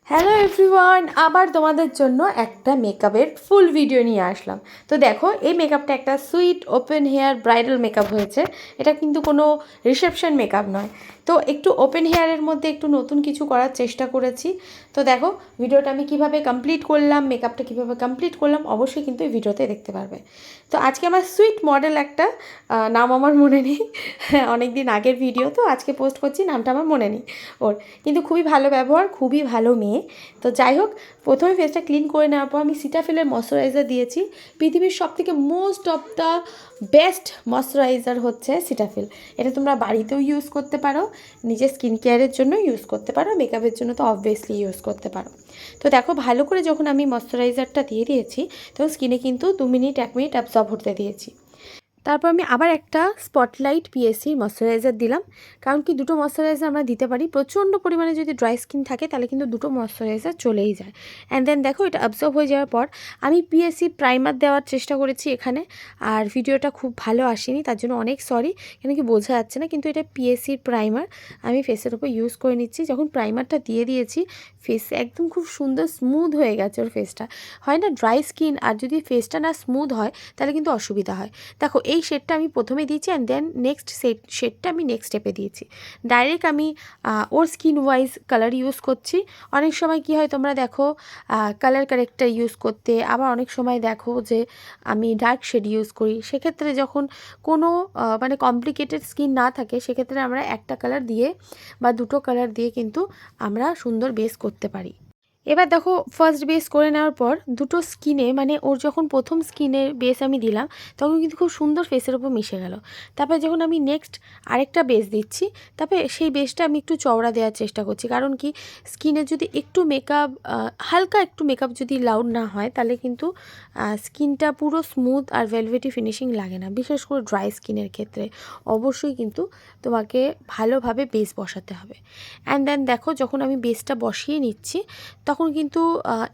Hello everyone, আবার তোমাদের জন্য একটা মেকআপের ফুল ভিডিও নিয়ে আসলাম। তো দেখো, এই মেকআপটা একটা sweet open hair bridal makeup হয়েছে। এটা কিন্তু কোনো রিসেপশন মেকআপ নয়। তো একটু ওপেন হেয়ারের মধ্যে একটু নতুন কিছু করার চেষ্টা করেছি। তো দেখো ভিডিওটা আমি কিভাবে কমপ্লিট করলাম, মেকআপটা কিভাবে কমপ্লিট করলাম, অবশ্যই কিন্তু এই ভিডিওতে দেখতে পারবে। তো আজকে আমার সুইট মডেল একটা, নাম আমার মনে নেই, অনেক দিন আগের ভিডিও, তো আজকে পোস্ট করছি, নামটা আমার মনে নেই ওর, কিন্তু খুবই ভালো ব্যবহার, খুবই ভালো মেয়ে। তো যাই হোক, প্রথমে ফেসটা ক্লিন করে নেওয়ার পর আমি সিটাফিলের ময়শ্চারাইজার দিয়েছি। পৃথিবীর সবথেকে most of the best moisturiser হচ্ছে সিটাফিল। এটা তোমরা বাড়িতেও ইউজ করতে পারো, নিজের স্কিন কেয়ারের জন্য ইউজ করতে পারো, মেকআপের জন্য তো অবভিয়াসলি ইউজ করতে পারো। তো দেখো, ভালো করে যখন আমি ময়শ্চারাইজারটা দিয়ে দিয়েছি, তখন স্কিনে কিন্তু 2 মিনিট 1 মিনিট অ্যাবজর্ব হতে দিয়েছি। তারপর আমি আবার একটা স্পটলাইট পিএসসির ময়শ্চারাইজার দিলাম, কারণ কি দুটো ময়শ্চারাইজার আমরা দিতে পারি। প্রচণ্ড পরিমাণে যদি ড্রাই স্কিন থাকে তাহলে কিন্তু দুটো ময়শ্চারাইজার চলেই যায়। অ্যান্ড দেন দেখো, এটা অ্যাবজর্ব হয়ে যাওয়ার পর আমি পিএসসি প্রাইমার দেওয়ার চেষ্টা করেছি এখানে, আর ভিডিওটা খুব ভালো আসেনি, তার জন্য অনেক সরি, কেন কি বোঝা যাচ্ছে না, কিন্তু এটা পিএসসির প্রাইমার আমি ফেসের উপর ইউজ করে নিচ্ছি। যখন প্রাইমারটা দিয়ে দিয়েছি, ফেস একদম খুব সুন্দর স্মুথ হয়ে গেছে ওর ফেসটা। হয় না ড্রাই স্কিন, আর যদি ফেসটা না স্মুথ হয় তাহলে কিন্তু অসুবিধা হয়। দেখো, এই শেডটা আমি প্রথমে দিয়েছি, অ্যান্ড দেন নেক্সট শেডটা আমি নেক্সট স্টেপে দিয়েছি। ডাইরেক্ট আমি ওর স্কিন ওয়াইজ কালার ইউজ করছি। অনেক সময় কি হয় তোমরা দেখো, কালার কারেক্টার ইউজ করতে, আবার অনেক সময় দেখো যে আমি ডার্ক শেড ইউজ করি। সেক্ষেত্রে যখন কোনো মানে কমপ্লিকেটেড স্কিন না থাকে, সেক্ষেত্রে আমরা একটা কালার দিয়ে বা দুটো কালার দিয়ে কিন্তু আমরা সুন্দর বেস করতে পারি। এবার দেখো, ফার্স্ট বেস করে নেওয়ার পর দুটো স্কিনে, মানে ওর যখন প্রথম স্কিনের বেস আমি দিলাম, তখন কিন্তু খুব সুন্দর ফেসের ওপর মিশে গেল। তারপরে যখন আমি নেক্সট আরেকটা বেস দিচ্ছি, তারপরে সেই বেসটা আমি একটু চওড়া দেওয়ার চেষ্টা করছি, কারণ কি স্কিনে যদি একটু মেকআপ, হালকা একটু মেকআপ যদি লাউড না হয়, তাহলে কিন্তু স্কিনটা পুরো স্মুথ আর ভেলভেটি ফিনিশিং লাগে না, বিশেষ করে ড্রাই স্কিনের ক্ষেত্রে। অবশ্যই কিন্তু তোমাকে ভালোভাবে বেস বসাতে হবে। অ্যান্ড দেন দেখো, যখন আমি বেসটা বসিয়ে নিচ্ছি, তখন কিন্তু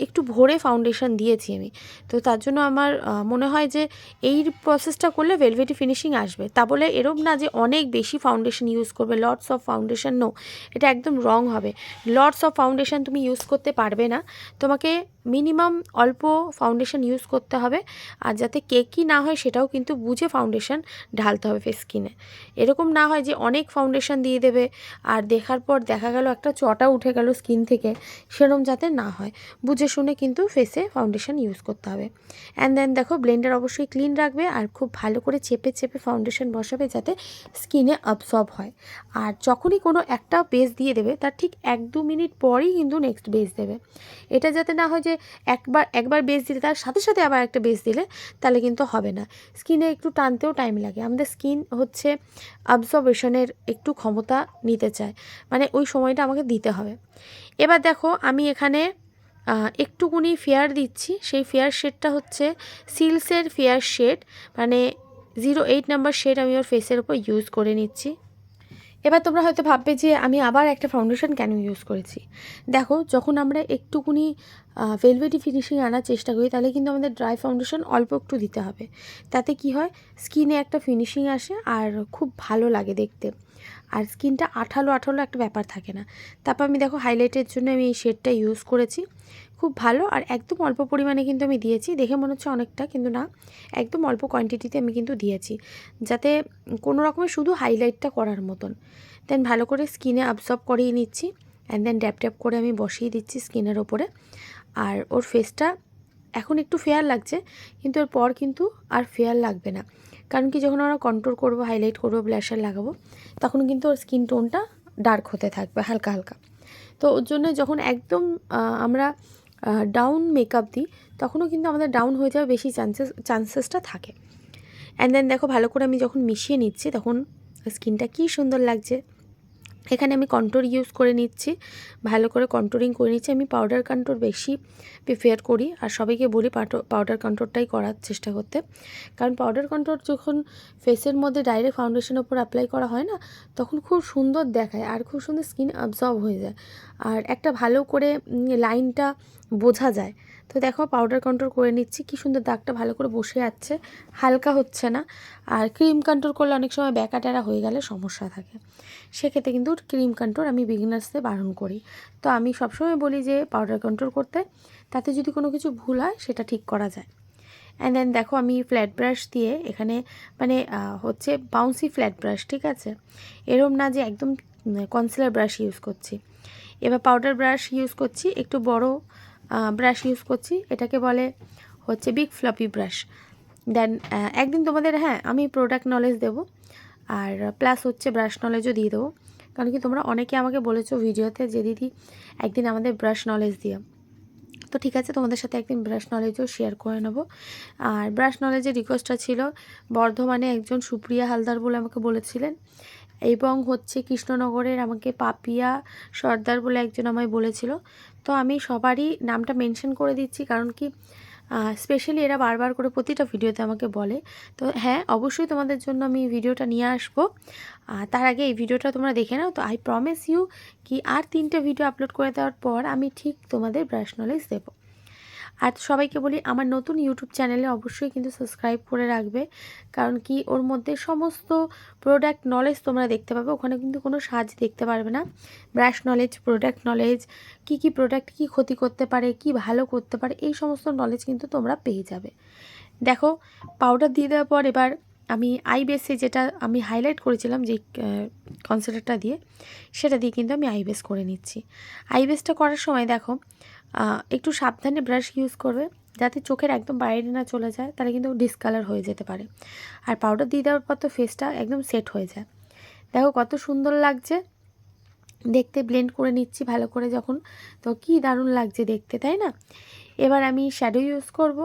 একটু ভোরে ফাউন্ডেশন দিয়েছি আমি। তো তার জন্য আমার মনে হয় যে এই প্রসেসটা করলে ভেলভেটি ফিনিশিং আসবে। তা বলে এরম না যে অনেক বেশি ফাউন্ডেশন ইউজ করবে, লটস অফ ফাউন্ডেশন, নো, এটা একদম রং হবে। লটস অফ ফাউন্ডেশন তুমি ইউজ করতে পারবে না, তোমাকে মিনিমাম অল্প ফাউন্ডেশন ইউজ করতে হবে। আর যাতে কেকি না হয় সেটাও কিন্তু বুঝে ফাউন্ডেশন ঢালতে হবে ফেস স্কিনে। এরকম না হয় যে অনেক ফাউন্ডেশন দিয়ে দেবে আর দেখার পর দেখা গেল একটা চটা উঠে গেল স্কিন থেকে, সেরকম যাতে না হয়, বুঝে শুনে কিন্তু ফেসে ফাউন্ডেশন ইউজ করতে হবে। অ্যান্ড দেন দেখো, ব্লেন্ডার অবশ্যই ক্লিন রাখবে আর খুব ভালো করে চেপে চেপে ফাউন্ডেশন বসাবে, যাতে স্কিনে অ্যাবসর্ব হয়। আর যখনই কোনো একটা বেস দিয়ে দেবে, তার ঠিক 1-2 মিনিট পরেই কিন্তু নেক্সট বেস দেবে। এটা যাতে না হয় যে একবার বেস দিলে তার সাথে সাথে আবার একটা বেস দিলে, তাহলে কিন্তু হবে না। স্কিনে একটু টানতেও টাইম লাগে, আমাদের স্কিন হচ্ছে অ্যাবজর্বেশনের একটু ক্ষমতা নিতে চায়, মানে ওই সময়টা আমাকে দিতে হবে। এবার দেখো, আমি এখানে একটুকুনি ফেয়ার দিচ্ছি। সেই ফেয়ার শেডটা হচ্ছে সিলসের ফেয়ার শেড, মানে 08 নাম্বার শেড আমি ওর ফেসের উপর ইউজ করে নিচ্ছি। এবার তোমরা হয়তো ভাববে যে আমি আবার একটা ফাউন্ডেশন কেন ইউজ করেছি। দেখো, যখন আমরা একটুকুনি ভেলভেটি ফিনিশিং আনার চেষ্টা করি, তাহলে কিন্তু আমাদের ড্রাই ফাউন্ডেশন অল্প একটু দিতে হবে। তাতে কি হয়, স্কিনে একটা ফিনিশিং আসে আর খুব ভালো লাগে দেখতে, আর স্কিনটা আঠালো আঠালো একটা ব্যাপার থাকে না। তারপর আমি দেখো, হাইলাইটের জন্য আমি এই শেডটা ইউজ করেছি, খুব ভালো। আর একদম অল্প পরিমাণে কিন্তু আমি দিয়েছি, দেখে মনে হচ্ছে অনেকটা, কিন্তু না, একদম অল্প কোয়ান্টিটিতে আমি কিন্তু দিয়েছি, যাতে কোনো রকমের শুধু হাইলাইটটা করার মতন। দেন ভালো করে স্কিনে অ্যাবজর্ব করিয়ে নিচ্ছি, অ্যান্ড দেন ড্যাপ ড্যাপ করে আমি বসিয়ে দিচ্ছি স্কিনের ওপরে। আর ওর ফেসটা এখন একটু ফেয়ার লাগছে, কিন্তু এরপর কিন্তু আর ফেয়ার লাগবে না, কারণ কি যখন আমরা কন্ট্রোল করবো, হাইলাইট করবো, ব্লাশার লাগাবো, তখন কিন্তু ওর স্কিন টোনটা ডার্ক হতে থাকবে হালকা হালকা। তো ওর জন্য যখন একদম আমরা ডাউন মেকআপ দিই, তখনও কিন্তু আমাদের ডাউন হয়ে যাওয়ার বেশি চান্সেসটা থাকে। অ্যান্ড দেন দেখো, ভালো করে আমি যখন মিশিয়ে নিচ্ছি, তখন স্কিনটা কী সুন্দর লাগছে। এখানে আমি কন্ট্রোর ইউজ করে নিচ্ছি, ভালো করে কন্ট্রোরিং করে নিচ্ছি। আমি পাউডার কন্ট্রোর বেশি প্রিফার করি, আর সবাইকে বলি পাউডার কন্ট্রোরটাই করার চেষ্টা করতে, কারণ পাউডার কন্ট্রোর যখন ফেসের মধ্যে ডাইরেক্ট ফাউন্ডেশনের উপর অ্যাপ্লাই করা হয় না, তখন খুব সুন্দর দেখায় আর খুব সুন্দর স্কিন অ্যাবজর্ব হয়ে যায়, আর একটা ভালো করে লাইনটা বোঝা যায়। তো দেখো পাউডার কন্ট্রোল করে নিচ্ছি, কি সুন্দর দাগটা ভালো করে বসে যাচ্ছে, হালকা হচ্ছে না। আর ক্রিম কন্ট্রোল করলে অনেক সময় ব্যাকা ট্যারা হয়ে গেলে সমস্যা থাকে, সেক্ষেত্রে কিন্তু ক্রিম কন্ট্রোল আমি বিগিনার্সদের বারণ করি। তো আমি সবসময় বলি যে পাউডার কন্ট্রোল করতে, তাতে যদি কোনো কিছু ভুল হয় সেটা ঠিক করা যায়। অ্যান্ড দেন দেখো আমি ফ্ল্যাট ব্রাশ দিয়ে এখানে মানে হচ্ছে বাউন্সি ফ্ল্যাট ব্রাশ, ঠিক আছে, এরম না যে একদম কনসিলার ব্রাশ ইউজ করছি। এবার পাউডার ব্রাশ ইউজ করছি, একটু বড় ব্রাশ ইউজ করছি, এটাকে বলে হচ্ছে বিগ ফ্লপি ব্রাশ। দেন একদিন তোমাদের আমি প্রোডাক্ট নলেজ দেবো, আর প্লাস হচ্ছে ব্রাশ নলেজও দিয়ে দেবো, কারণ কি তোমরা অনেকে আমাকে বলেছো ভিডিওতে যে দিদি একদিন আমাদের ব্রাশ নলেজ দিও। তো ঠিক আছে, তোমাদের সাথে একদিন ব্রাশ নলেজও শেয়ার করে নেব। আর ব্রাশ নলেজের রিকোয়েস্টটা ছিল বর্ধমানে একজন সুপ্রিয়া হালদার বলে আমাকে বলেছিলেন, এবং হচ্ছে কৃষ্ণনগরের আমাকে পাপিয়া সর্দার বলে একজন আমায় বলেছিল। তো আমি সবারই নামটা মেনশন করে দিচ্ছি, কারণ কি স্পেশালি এরা বারবার করে প্রতিটা ভিডিওতে আমাকে বলে। তো অবশ্যই তোমাদের জন্য আমি ভিডিওটা নিয়ে আসবো। তার আগে এই ভিডিওটা তোমরা দেখে নাও। তো আই প্রমিস ইউ কি আর 3টে ভিডিও আপলোড করে দেওয়ার পর আমি ঠিক তোমাদের ব্রাশ নলেজ দেবো। আর সবাইকে বলি আমার নতুন ইউটিউব চ্যানেলে অবশ্যই কিন্তু সাবস্ক্রাইব করে রাখবে, কারণ কি ওর মধ্যে সমস্ত প্রোডাক্ট নলেজ তোমরা দেখতে পাবে, ওখানে কিন্তু কোনো সাজ দেখতে পারবে না। ব্রাশ নলেজ, প্রোডাক্ট নলেজ, কি প্রোডাক্ট কি ক্ষতি করতে পারে, কি ভালো করতে পারে, এই সমস্ত নলেজ কিন্তু তোমরা পেয়ে যাবে। দেখো পাউডার দিয়ে দেওয়ার পর এবার আমি আই বেসে যেটা আমি হাইলাইট করেছিলাম যে কনসিলারটা দিয়ে, সেটা দিয়ে কিন্তু আমি আই বেস করে নিচ্ছি। আই বেসটা করার সময় দেখো একটু সাবধানে ব্রাশ ইউজ করবে, যাতে চোখের একদম বাইরে না চলে যায়, তাহলে কিন্তু ডিসকালার হয়ে যেতে পারে। আর পাউডার দিয়ে দেওয়ার পর তো ফেসটা একদম সেট হয়ে যায়। দেখো কত সুন্দর লাগছে দেখতে, ব্লেন্ড করে নিচ্ছি ভালো করে যখন, তো কি দারুণ লাগছে দেখতে, তাই না? এবার আমি শ্যাডো ইউজ করব।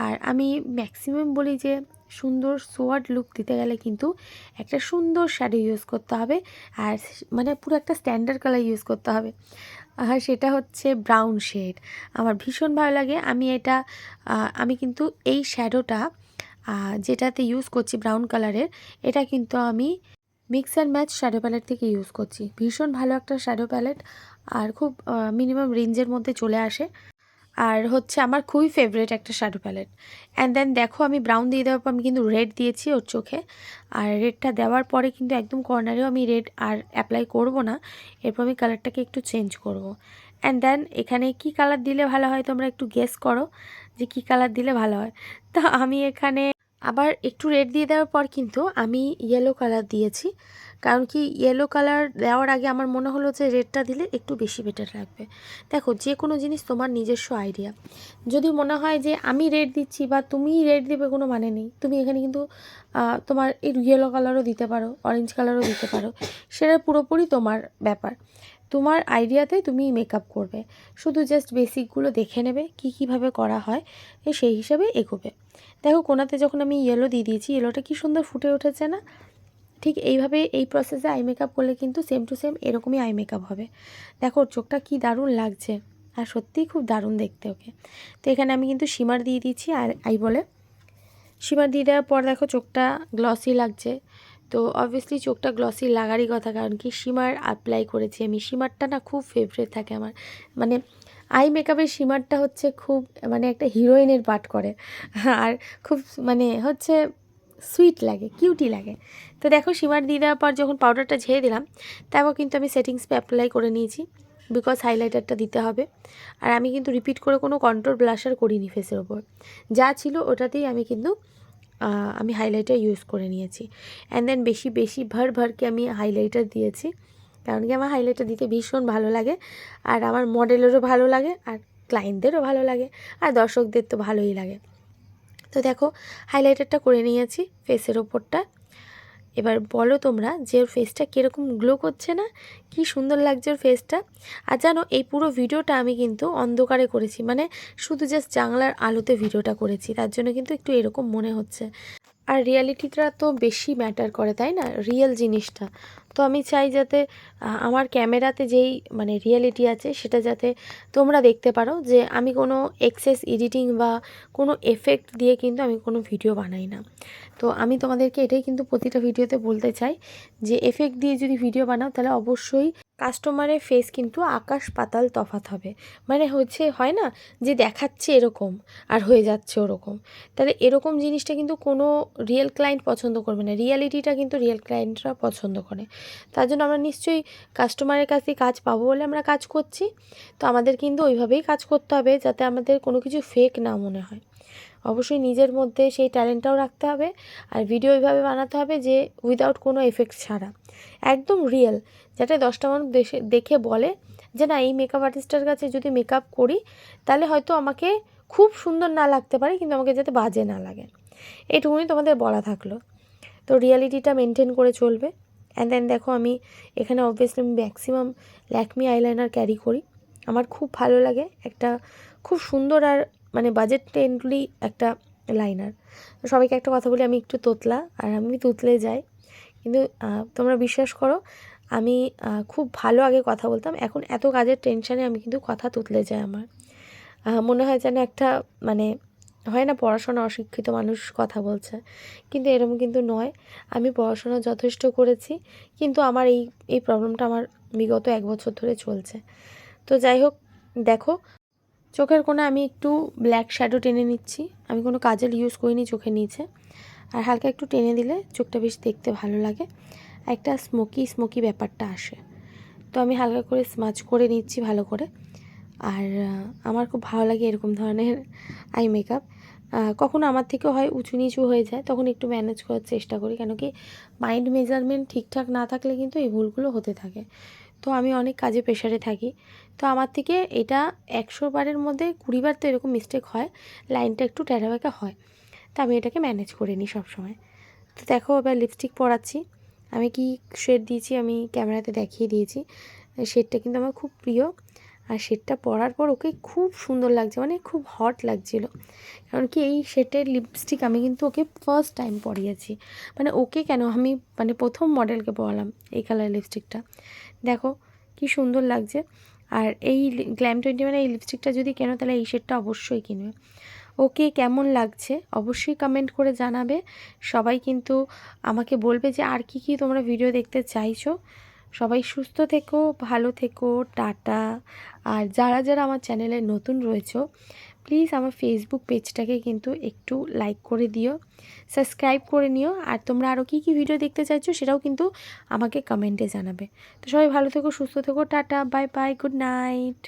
আর আমি ম্যাক্সিমাম বলি যে সুন্দর সোয়ার্ড লুক দিতে গেলে কিন্তু একটা সুন্দর শ্যাডো ইউজ করতে হবে, আর মানে পুরো একটা স্ট্যান্ডার্ড কালার ইউজ করতে হবে। আর সেটা হচ্ছে ব্রাউন শেড, আমার ভীষণ ভালো লাগে। আমি কিন্তু এই শ্যাডোটা যেটাতে ইউজ করছি ব্রাউন কালারের, এটা কিন্তু আমি mix and match shadow palette থেকে ইউজ করছি। ভীষণ ভালো একটা শ্যাডো প্যালেট, আর খুব মিনিমাম রেঞ্জের মধ্যে চলে আসে, আর হচ্ছে আমার খুবই ফেভারিট একটা শ্যাডো প্যালেট। অ্যান্ড দেন দেখো আমি ব্রাউন দিয়ে দেওয়ার পর আমি কিন্তু রেড দিয়েছি ওর চোখে, আর রেডটা দেওয়ার পরে কিন্তু একদম কর্নারেও আমি রেড আর অ্যাপ্লাই করব না, এরপর আমি কালারটাকে একটু চেঞ্জ করব। অ্যান্ড দেন এখানে কি কালার দিলে ভালো হয় তোমরা একটু গেস করো যে কি কালার দিলে ভালো হয়। তো আমি এখানে আবার একটু রেড দিয়ে দেওয়ার পর কিন্তু আমি ইয়েলো কালার দিয়েছি, কারণ কি ইয়েলো কালার দেওয়ার আগে আমার মনে হলো যে রেডটা দিলে একটু বেশি বেটার লাগবে। দেখো যে কোনো জিনিস তোমার নিজস্ব আইডিয়া, যদি মনে হয় যে আমি রেড দিচ্ছি বা তুমি রেড দেবে কোনো মানে নেই, তুমি এখানে কিন্তু তোমার এই ইয়েলো কালারও দিতে পারো, অরেঞ্জ কালারও দিতে পারো, সেটা পুরোপুরি তোমার ব্যাপার, তোমার আইডিয়াতে তুমি মেকআপ করবে। শুধু জাস্ট বেসিকগুলো দেখে নেবে কীভাবে করা হয়, সেই হিসাবে এগোবে। দেখো কোনাতে যখন আমি ইয়েলো দিয়ে দিয়েছি, ইয়েলোটা কি সুন্দর ফুটে উঠেছে না? ঠিক এইভাবে এই প্রসেসে আই মেকআপ করলে কিন্তু সেম টু সেম এরকমই আই মেকআপ হবে। দেখো ওর চোখটা কি দারুণ লাগছে, আর সত্যিই খুব দারুণ দেখতে ওকে। তো এখানে আমি কিন্তু শিমার দিয়ে দিয়েছি, আর আই বলে শিমার দিয়ে দেওয়ার পর দেখো চোখটা গ্লসি লাগছে। তো অবভিয়াসলি চোখটা গ্লসি লাগারই কথা, কারণ কি শিমার অ্যাপ্লাই করেছি আমি। শিমারটা না খুব ফেভারিট থাকে আমার, মানে আই মেকআপের শিমারটা হচ্ছে খুব মানে একটা হিরোইনের পার্ট করে, আর খুব মানে হচ্ছে সুইট লাগে, কিউটি লাগে। তো দেখো শিমার দিয়ে দেওয়ার পর যখন পাউডারটা ঝেড়ে দিলাম, তারপর কিন্তু আমি সেটিংস অ্যাপ্লাই করে নিয়েছি, বিকজ হাইলাইটারটা দিতে হবে। আর আমি কিন্তু রিপিট করে কোনো কন্ট্রোল ব্লাশার করিনি ফেসের ওপর, যা ছিল ওটাতেই আমি হাইলাইটার ইউজ করে নিয়েছি। অ্যান্ড দেন বেশি ভরকে আমি হাইলাইটার দিয়েছি, কারণ কি আমার হাইলাইটার দিতে ভীষণ ভালো লাগে, আর আমার মডেলেরও ভালো লাগে, আর ক্লায়েন্টদেরও ভালো লাগে, আর দর্শকদের তো ভালোই লাগে। তো দেখো হাইলাইটারটা করে নিয়েছি ফেসের ওপরটা। এবার বলো তোমরা যে ওর ফেসটা কীরকম গ্লো করছে না, কি সুন্দর লাগছে ওর ফেসটা। আর জানো এই পুরো ভিডিওটা আমি কিন্তু অন্ধকারে করেছি, মানে শুধু জাস্ট জানলার আলোতে ভিডিওটা করেছি, তার জন্য কিন্তু একটু এরকম মনে হচ্ছে। আর রিয়ালিটিটা তো বেশি ম্যাটার করে, তাই না, রিয়েল জিনিসটা। তো আমি চাই যাতে আমার ক্যামেরাতে যেই মানে রিয়েলিটি আছে সেটা যাতে তোমরা দেখতে পারো, যে আমি কোনো এক্সেস এডিটিং বা কোনো এফেক্ট দিয়ে কিন্তু আমি কোনো ভিডিও বানাই না। তো আমি তোমাদেরকে এটাই কিন্তু প্রতিটা ভিডিওতে বলতে চাই যে এফেক্ট দিয়ে যদি ভিডিও বানাও তাহলে অবশ্যই কাস্টমারের ফেস কিন্তু আকাশ পাতাল তফাৎ হবে। মানে হয় না যে দেখাচ্ছে এরকম আর হয়ে যাচ্ছে ওরকম, তাহলে এরকম জিনিসটা কিন্তু কোনো রিয়েল ক্লায়েন্ট পছন্দ করবে না। রিয়ালিটিটা কিন্তু রিয়েল ক্লায়েন্টরা পছন্দ করে। তার জন্য আমরা নিশ্চয়ই কাস্টমারের কাছে কাজ পাবো বলে আমরা কাজ করছি। তো আমাদের কিন্তু ওইভাবেই কাজ করতে হবে যাতে আমাদের কোনো কিছু ফেক না মনে হয়। অবশ্যই নিজের মধ্যে সেই ট্যালেন্টটাও রাখতে হবে, আর ভিডিও ওইভাবে বানাতে হবে যে উইদাউট কোনো এফেক্টস ছাড়া, একদম রিয়েল, যাতে 10টা মানুষ দেখে বলে যে না, এই মেকআপ আর্টিস্টের কাছে যদি মেকআপ করি তাহলে হয়তো আমাকে খুব সুন্দর না লাগতে পারে, কিন্তু আমাকে যাতে বাজে না লাগে। এইটুকুনি তোমাদের বলা থাকলো। তো রিয়ালিটিটা মেনটেন করে চলবে। অ্যান্ড দেন দেখো, আমি এখানে অবভিয়াসলি আমি ম্যাক্সিমাম ল্যাকমি আইলাইনার ক্যারি করি। আমার খুব ভালো লাগে, একটা খুব সুন্দর আর মানে বাজেট ফ্রেন্ডলি একটা লাইনার। সবাইকে একটা কথা বলি, আমি একটু তোতলা, আর আমি তুতলে যাই। কিন্তু তোমরা বিশ্বাস করো, আমি খুব ভালো আগে কথা বলতাম, এখন এত কাজের টেনশানে আমি কিন্তু কথা তুতলে যায় আমার। মনে হয় যেন একটা মানে হয় না, পড়াশোনা অশিক্ষিত মানুষ কথা বলছে, কিন্তু এরকম কিন্তু নয়। আমি পড়াশোনা যথেষ্ট করেছি, কিন্তু আমার এই প্রবলেমটা আমার বিগত 1 বছর ধরে চলছে। তো যাই হোক, দেখো চোখের কোণে আমি একটু ব্ল্যাক শ্যাডো টেনে নিচ্ছি। আমি কোনো কাজল ইউজ করিনি চোখের নিচে, আর হালকা একটু টেনে দিলে চোখটা বেশ দেখতে ভালো লাগে, একটা স্মোকি ব্যাপারটা আসে। তো আমি হালকা করে স্মাচ করে নিচ্ছি ভালো করে। আর আমার খুব ভালো লাগে এরকম ধরনের আই মেকআপ। কখনো আমার থেকেও হয় উঁচু নিচু হয়ে যায়, তখন একটু ম্যানেজ করার চেষ্টা করি, কেন কি মাইন্ড মেজারমেন্ট ঠিকঠাক না থাকলে কিন্তু এই ভুলগুলো হতে থাকে। তো আমি অনেক কাজে প্রেশারে থাকি, তো আমার থেকে এটা 100 বারের মধ্যে 20 বার তো এরকম মিস্টেক হয়, লাইনটা একটু ট্যাড়া ব্যাকা হয়। তো আমি এটাকে ম্যানেজ করে নিই সবসময়। তো দেখো এবার লিপস্টিক পরাচ্ছি। আমি কি শেড দিয়েছি আমি ক্যামেরাতে দেখিয়ে দিয়েছি। শেডটা কিন্তু আমার খুব প্রিয়, আর শেডটা পরার পর ওকে খুব সুন্দর লাগছে, মানে খুব হট লাগছিল। কারণ কি এই শেডের লিপস্টিক আমি কিন্তু ওকে ফার্স্ট টাইম পরিয়েছি, মানে ওকে কেন, আমি মানে প্রথম মডেলকে পরালাম এই কালার লিপস্টিকটা। দেখো কি সুন্দর লাগছে। আর এই গ্ল্যাম 21 এই লিপস্টিকটা যদি কেনো তাহলে এই শেডটা অবশ্যই কিনবে। ওকে কেমন লাগছে অবশ্যই কমেন্ট করে জানাবে। সবাই কিন্তু আমাকে বলবে যে আর কি তোমরা ভিডিও দেখতে চাইছো। সবাই সুস্থ থেকো, ভালো থেকো, টাটা। আর যারা যারা আমার চ্যানেলে নতুন রয়েছো, প্লিজ আমার ফেসবুক পেজটাকে কিন্তু একটু লাইক করে দিও, সাবস্ক্রাইব করে নিও। আর তোমরা আরও কী ভিডিও দেখতে চাইছো সেটাও কিন্তু আমাকে কমেন্টে জানাবে। তো সবাই ভালো থেকো, সুস্থ থেকো, tata, bye bye, good night.